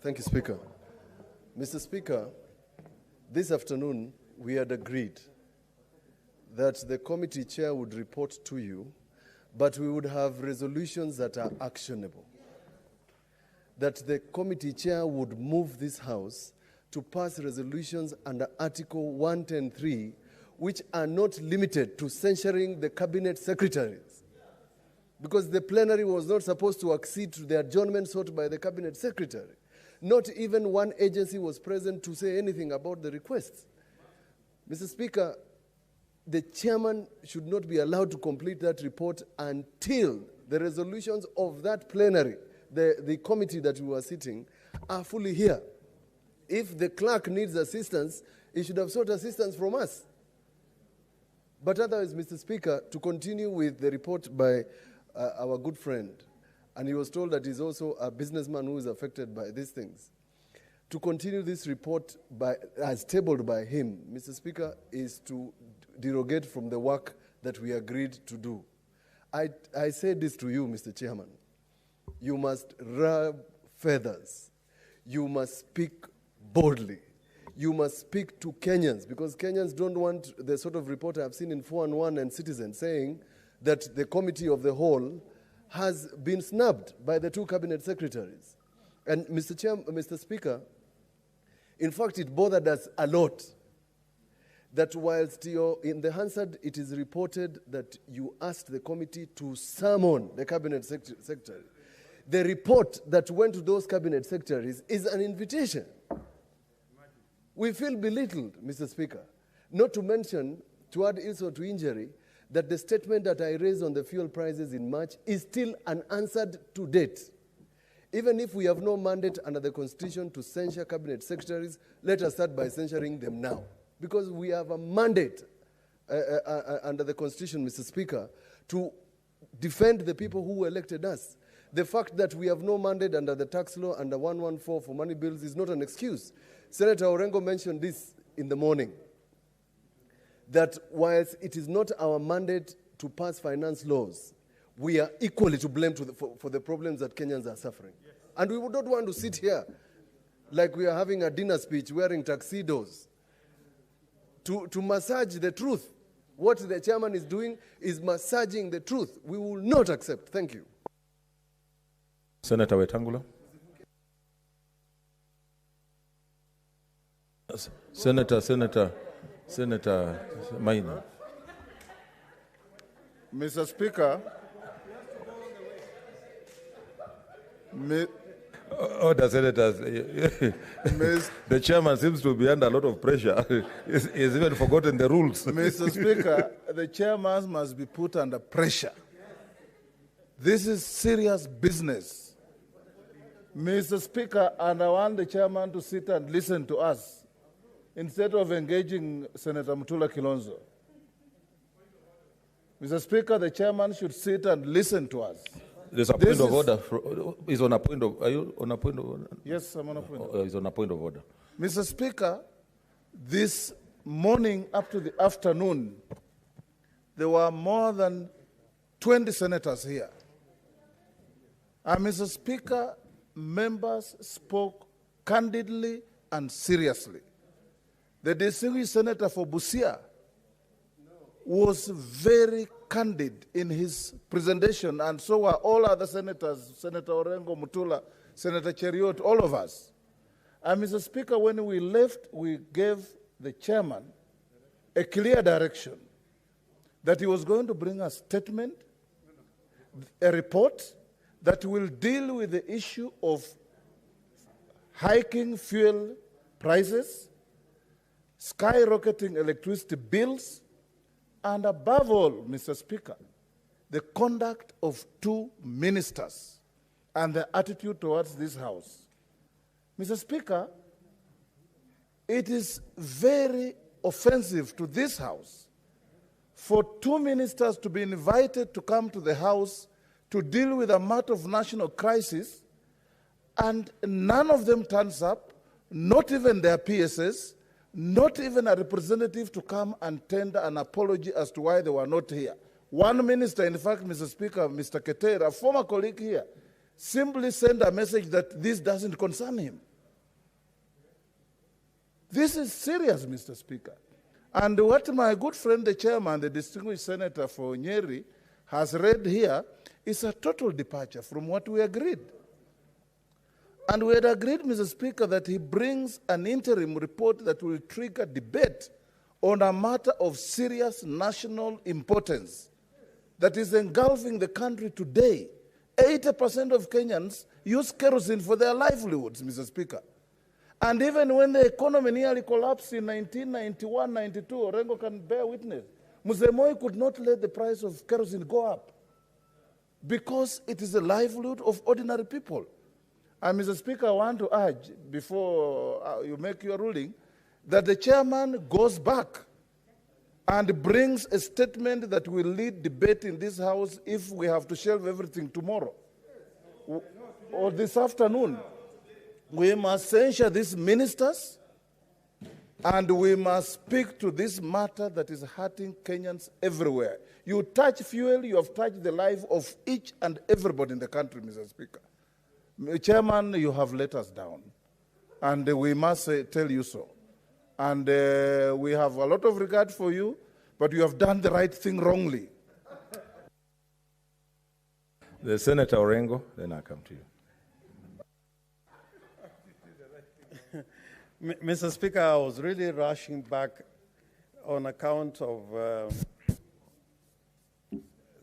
Thank you, Speaker. Mr. Speaker, this afternoon we had agreed that the committee chair would report to you, but we would have resolutions that are actionable. That the committee chair would move this House to pass resolutions under Article 110(3), which are not limited to censuring the cabinet secretaries. Because the plenary was not supposed to accede to the adjournment sought by the cabinet secretary. Not even one agency was present to say anything about the requests. Mr. Speaker, the chairman should not be allowed to complete that report until the resolutions of that plenary, the committee that we were sitting, are fully here. If the clerk needs assistance, he should have sought assistance from us. But otherwise, Mr. Speaker, to continue with the report by our good friend, and he was told that he's also a businessman who is affected by these things. To continue this report as tabled by him, Mr. Speaker, is to derogate from the work that we agreed to do. I say this to you, Mr. Chairman. You must rub feathers. You must speak boldly. You must speak to Kenyans, because Kenyans don't want the sort of report I've seen in 4&1 and Citizen saying that the committee of the whole has been snubbed by the two cabinet secretaries. And Mr. Speaker, in fact, it bothered us a lot that whilst in the Hansard, it is reported that you asked the committee to summon the cabinet secretary. The report that went to those cabinet secretaries is an invitation. We feel belittled, Mr. Speaker, not to mention, to add insult to injury, that the statement that I raised on the fuel prices in March is still unanswered to date. Even if we have no mandate under the Constitution to censure cabinet secretaries, let us start by censuring them now. Because we have a mandate under the Constitution, Mr. Speaker, to defend the people who elected us. The fact that we have no mandate under the tax law, under 114 for money bills, is not an excuse. Senator Orengo mentioned this in the morning, that whilst it is not our mandate to pass finance laws, we are equally to blame for the problems that Kenyans are suffering. Yes. And we would not want to sit here like we are having a dinner speech wearing tuxedos to massage the truth. What the chairman is doing is massaging the truth. We will not accept. Thank you. Senator Wetangula. Senator Maina. Mr. Speaker, Order, Senators. The chairman seems to be under a lot of pressure. He's even forgotten the rules. Mr. Speaker, the chairman must be put under pressure. This is serious business. Mr. Speaker, and I want the chairman to sit and listen to us instead of engaging Senator Mutula Kilonzo. Mr. Speaker, the chairman should sit and listen to us. There's a point of order. He's on a point of. Are you on a point of order? Yes, I'm on a point of order. He's on a point of order. Mr. Speaker, this morning up to the afternoon, there were more than 20 senators here. And Mr. Speaker, members spoke candidly and seriously. The distinguished senator for Busia was very candid in his presentation, and so were all other senators, Senator Orengo, Mutula, Senator Cheriot, all of us. And Mr. Speaker, when we left, we gave the chairman a clear direction that he was going to bring a statement, a report that will deal with the issue of hiking fuel prices, skyrocketing electricity bills, and above all, Mr. Speaker, the conduct of two ministers and their attitude towards this House. Mr. Speaker, it is very offensive to this House for two ministers to be invited to come to the House to deal with a matter of national crisis, and none of them turns up, not even their PSS, not even a representative to come and tender an apology as to why they were not here. One minister, in fact, Mr. Speaker, Mr. Keter, a former colleague here, simply send a message that this doesn't concern him. This is serious, Mr. Speaker. And what my good friend, the chairman, the distinguished senator for Nyeri, has read here is a total departure from what we agreed. And we had agreed, Mr. Speaker, that he brings an interim report that will trigger debate on a matter of serious national importance that is engulfing the country today. 80% of Kenyans use kerosene for their livelihoods, Mr. Speaker. And even when the economy nearly collapsed in 1991, 92, Orengo can bear witness, Mzee Moi could not let the price of kerosene go up because it is the livelihood of ordinary people. And Mr. Speaker, I want to urge, before you make your ruling, that the chairman goes back and brings a statement that will lead debate in this House if we have to shelve everything tomorrow or this afternoon. We must censure these ministers, and we must speak to this matter that is hurting Kenyans everywhere. You touch fuel, you have touched the life of each and everybody in the country, Mr. Speaker. Chairman, you have let us down, and we must tell you so. And we have a lot of regard for you, but you have done the right thing wrongly. The Senator Orengo, then I come to you. Mr. Speaker, I was really rushing back on account of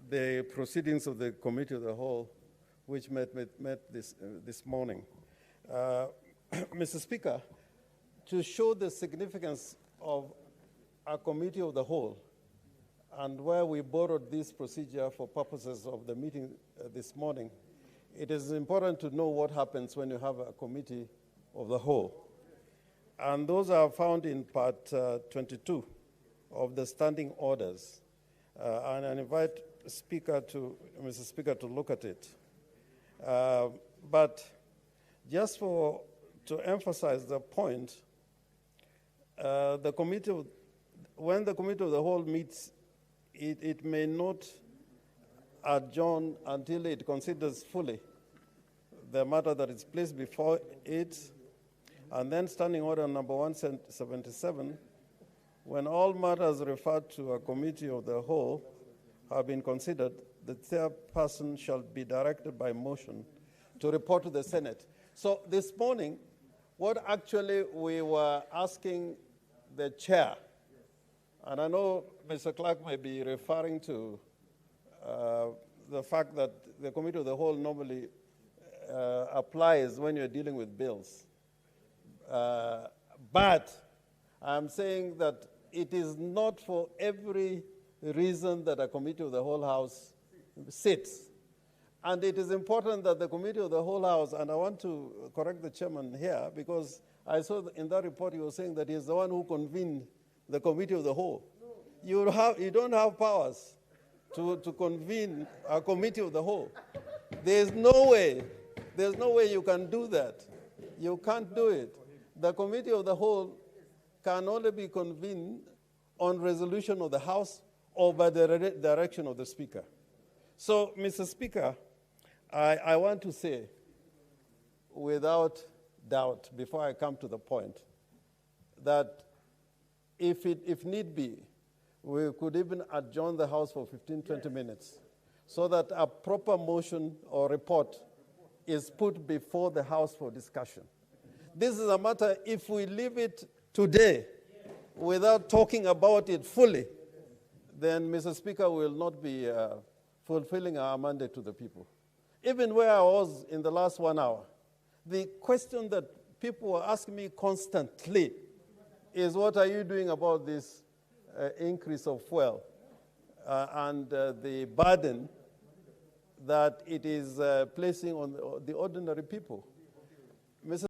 the proceedings of the Committee of the Whole, which met this morning. Mr. Speaker, to show the significance of a Committee of the Whole and where we borrowed this procedure for purposes of the meeting this morning, it is important to know what happens when you have a Committee of the Whole. And those are found in part 22 of the standing orders. And I invite Mr. Speaker to look at it. But just to emphasize the point, when the Committee of the Whole meets, it may not adjourn until it considers fully the matter that is placed before it. And then standing order number 177, when all matters referred to a Committee of the Whole have been considered, the third person shall be directed by motion to report to the Senate. So this morning, what actually we were asking the chair, and I know Mr. Clark may be referring to the fact that the Committee of the Whole normally applies when you're dealing with bills. But I'm saying that it is not for every reason that a Committee of the Whole House sits. And it is important that the Committee of the Whole House, and I want to correct the chairman here, because I saw in that report you were saying that he's the one who convened the Committee of the Whole. You don't have powers to convene a Committee of the Whole. There's no way you can do that. You can't do it. The Committee of the Whole can only be convened on resolution of the House or by the direction of the Speaker. So, Mr. Speaker, I want to say, without doubt, before I come to the point, that if need be, we could even adjourn the House for 15, 20 minutes so that a proper motion or report is put before the House for discussion. This is a matter, if we leave it today without talking about it fully, then, Mr. Speaker, we will not be fulfilling our mandate to the people. Even where I was in the last 1 hour, the question that people were asking me constantly is, what are you doing about this increase of fuel and the burden that it is placing on the ordinary people?